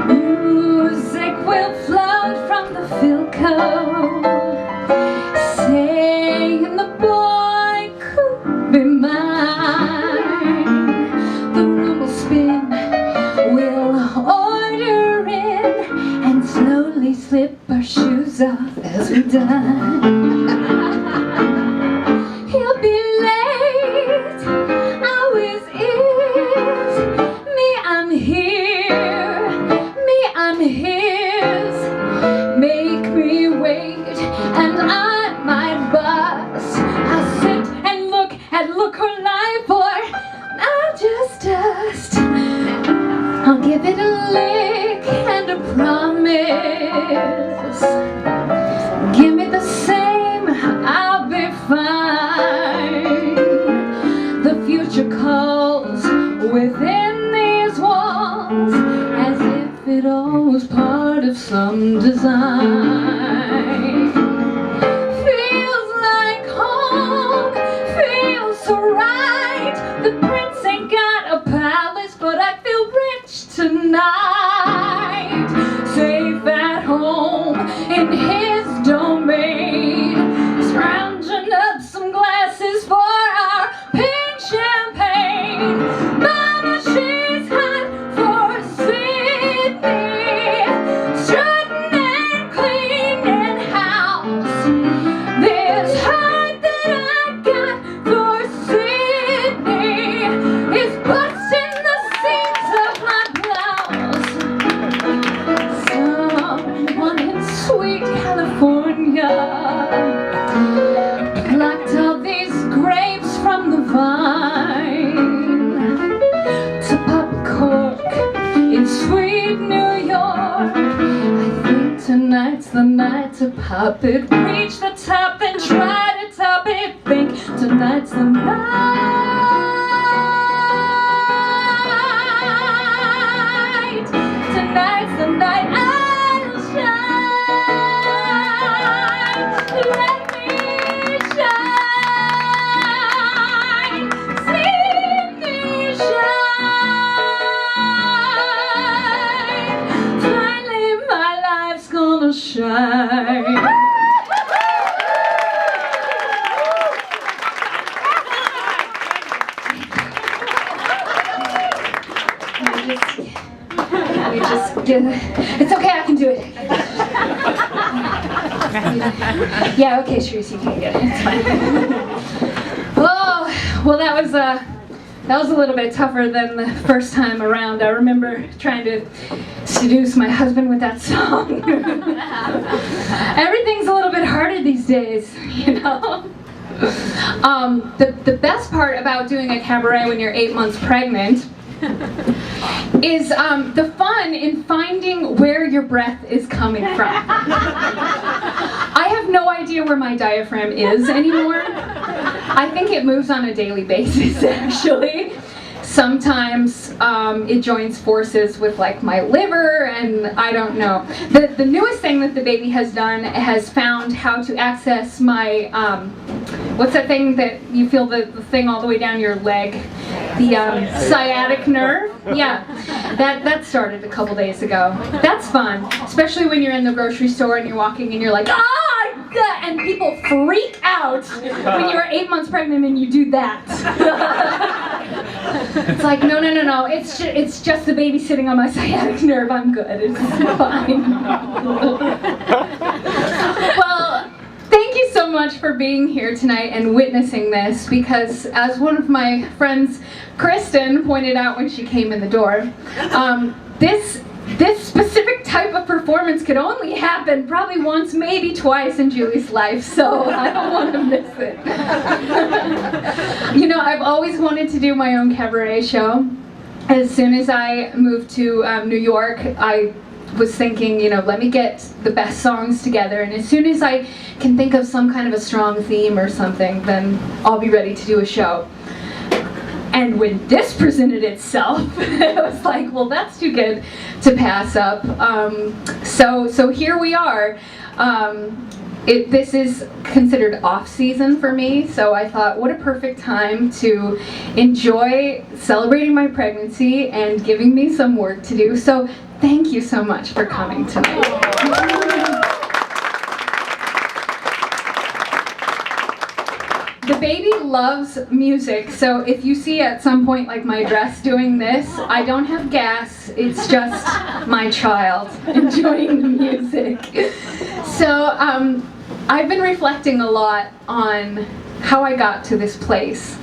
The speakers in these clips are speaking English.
Music will float from the Philco, saying the boy could be mine. The room will spin, we'll order in, and slowly slip our shoes off as we dine. He'll be late, always is. Me, I'm here. Me, I'm his. Make me wait, and I'm my boss. I'll sit and look at Look Alive, or I'll just dust. I'll give it a lick and a promise. Give me the same, I'll be fine. The future calls within these walls, as if it all was part of some design. Feels like home, feels so right. The prince ain't got a palace, but I feel rich tonight. Safe at home in his domain, scrounging up some glasses for our pink champagne. Mama, she's hot for Sydney, strutting and cleaning house. This heart that I got for Sydney is busting the seams of my blouse. Someone in sweet California plucked all these grapes from the vine to pop a cork in sweet New York. I think tonight's the night to pop it. Reach the top and try to top it. Think tonight's the night. Tonight's the night I'll shine. Let me shine. See me shine. Finally my life's gonna shine. It's okay, I can do it. Yeah, okay, Shreese, you can get it. It's fine. Oh, well, that was a little bit tougher than the first time around. I remember trying to seduce my husband with that song. Everything's a little bit harder these days, you know? The best part about doing a cabaret when you're 8 months pregnant is the fun in finding where your breath is coming from. I have no idea where my diaphragm is anymore. I think it moves on a daily basis, actually. Sometimes it joins forces with like my liver, and I don't know. The newest thing that the baby has done has found how to access my, what's that thing that you feel the thing all the way down your leg? The sciatic nerve. Yeah, that started a couple days ago. That's fun, especially when you're in the grocery store and you're walking and you're like, ah! And people freak out when you're 8 months pregnant and you do that. It's like, no, it's just the baby sitting on my sciatic nerve. I'm good. It's fine. Well, thank you so much for being here tonight and witnessing this, because as one of my friends, Kristen, pointed out when she came in the door, this specific type of performance could only happen probably once, maybe twice in Julie's life, so I don't want to miss it. You know, I've always wanted to do my own cabaret show. As soon as I moved to New York, I was thinking, you know, let me get the best songs together, and as soon as I can think of some kind of a strong theme or something, then I'll be ready to do a show. And when this presented itself, it was like, well, that's too good to pass up. So here we are. this is considered off-season for me, so I thought, what a perfect time to enjoy celebrating my pregnancy and giving me some work to do. So thank you so much for coming tonight. The baby loves music, so if you see at some point like my dress doing this, I don't have gas, it's just my child enjoying the music. So I've been reflecting a lot on how I got to this place.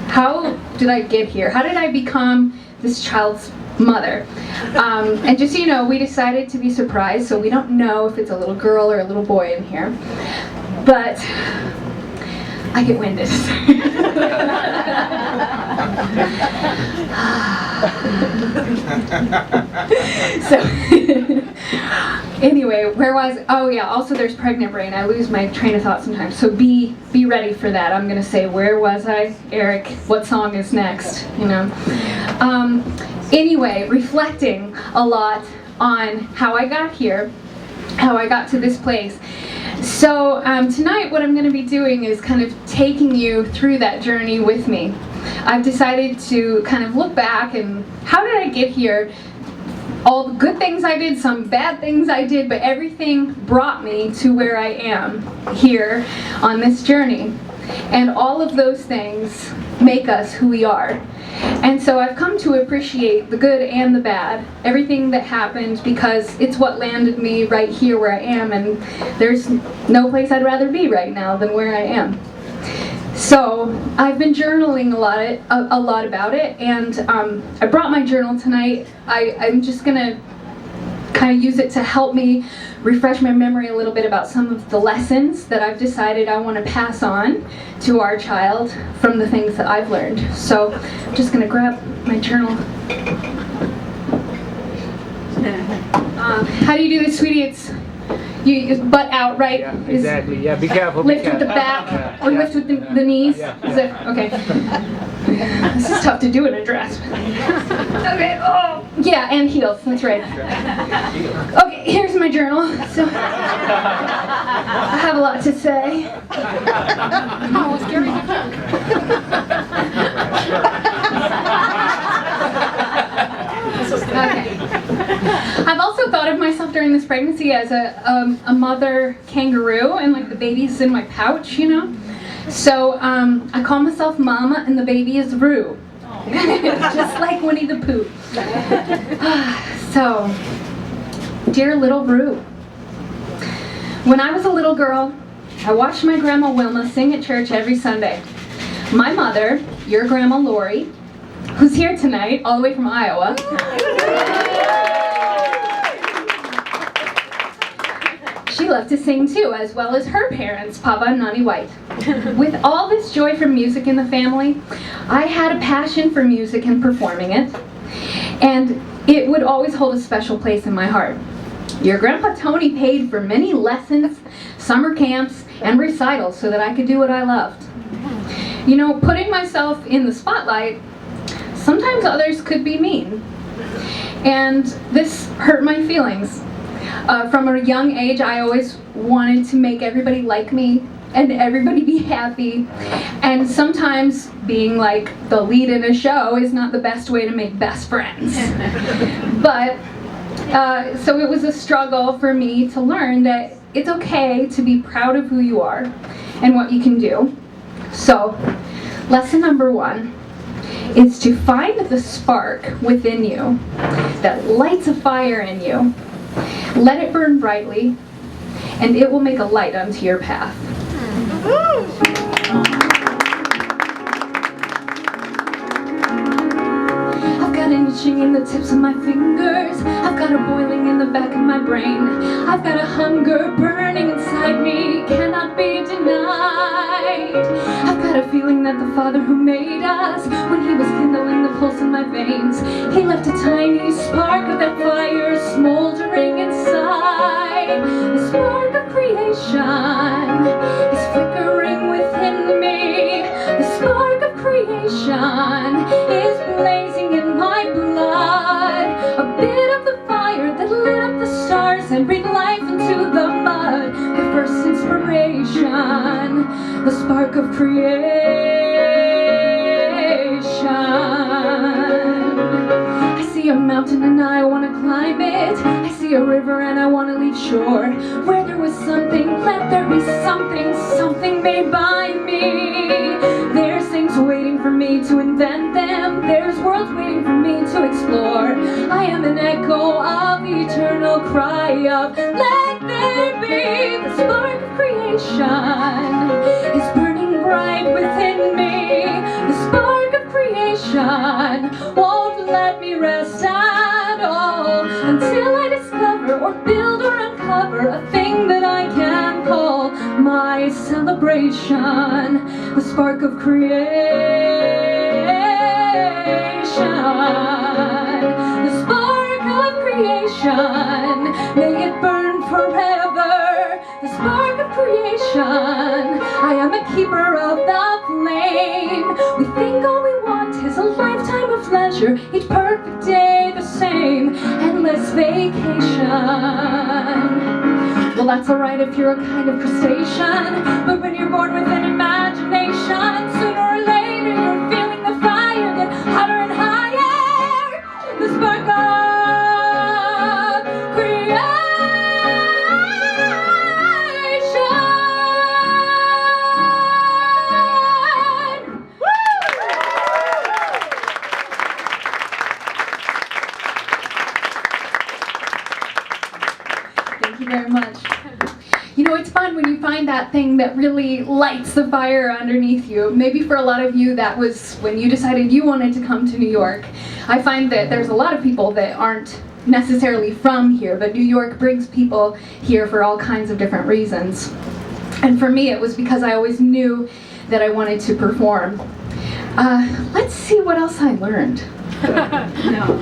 How did I get here? How did I become this child's mother? And just so you know, we decided to be surprised, so we don't know if it's a little girl or a little boy in here. But I get winded. So, anyway, where was, oh yeah, also there's pregnant brain. I lose my train of thought sometimes, so be ready for that. I'm gonna say, where was I? Eric, what song is next? You know. Anyway, reflecting a lot on how I got here, how I got to this place. So tonight what I'm going to be doing is kind of taking you through that journey with me. I've decided to kind of look back and how did I get here? All the good things I did, some bad things I did, but everything brought me to where I am here on this journey. And all of those things make us who we are. And so I've come to appreciate the good and the bad, everything that happened, because it's what landed me right here where I am, and there's no place I'd rather be right now than where I am. So I've been journaling a lot about it, and I brought my journal tonight. I'm just gonna kind of use it to help me refresh my memory a little bit about some of the lessons that I've decided I want to pass on to our child from the things that I've learned. So I'm just going to grab my journal. How do you do this, sweetie? It's you butt out, right? Yeah, exactly. Yeah, be careful. Lift with the back or lift with the knees. Is it okay? This is tough to do in a dress. Okay. Oh, yeah, and heels. That's right. Okay, here's my journal. So I have a lot to say. Oh, scary. Okay. I've also thought of myself during this pregnancy as a mother kangaroo, and like the baby's in my pouch, you know. So I call myself Mama, and the baby is Roo, just like Winnie the Pooh. So, dear little Roo, when I was a little girl, I watched my grandma Wilma sing at church every Sunday. My mother, your grandma Lori, who's here tonight, all the way from Iowa. She loved to sing too, as well as her parents, Papa and Nani White. With all this joy from music in the family, I had a passion for music and performing it, and it would always hold a special place in my heart. Your Grandpa Tony paid for many lessons, summer camps, and recitals so that I could do what I loved. You know, putting myself in the spotlight, sometimes others could be mean, and this hurt my feelings. From a young age, I always wanted to make everybody like me and everybody be happy, and sometimes being like the lead in a show is not the best way to make best friends. But so it was a struggle for me to learn that it's okay to be proud of who you are and what you can do. So lesson number 1 is to find the spark within you that lights a fire in you. Let it burn brightly, and it will make a light unto your path. I've got an itching in the tips of my fingers. I've got a boiling in the back of my brain. I've got a hunger burning inside me, cannot be denied. I've got a feeling that the Father who made us, when He was kindling the pulse in my veins, He left a tiny spark of that fire smoldering inside. The spark of creation is flickering within me. The spark of creation is blazing in my blood. A bit of the fire that lit up the stars and breathed life into the mud. The first inspiration of creation. I see a mountain and I want to climb it. I see a river and I want to leave shore. Where there was something, let there be something, something made by me. There's things waiting for me to invent them. There's worlds waiting for me to explore. I am an echo of the eternal cry of let there be. The spark of creation is burning bright within me. The spark of creation won't let me rest at all until I discover or build or uncover a thing that I can call my celebration. The spark of creation. The spark of creation. May it burn forever. The spark of creation. I am a keeper of the flame. We think all we want is a lifetime of pleasure, each perfect day the same, endless vacation. Well, that's alright if you're a kind of crustacean, but when you're born with an imagination, sooner or later you're feeling the fire get hotter and higher. The spark of creation. Thank you very much. You know, it's fun when you find that thing that really lights the fire underneath you. Maybe for a lot of you that was when you decided you wanted to come to New York. I find that there's a lot of people that aren't necessarily from here, but New York brings people here for all kinds of different reasons. And for me, it was because I always knew that I wanted to perform. Let's see what else I learned. No.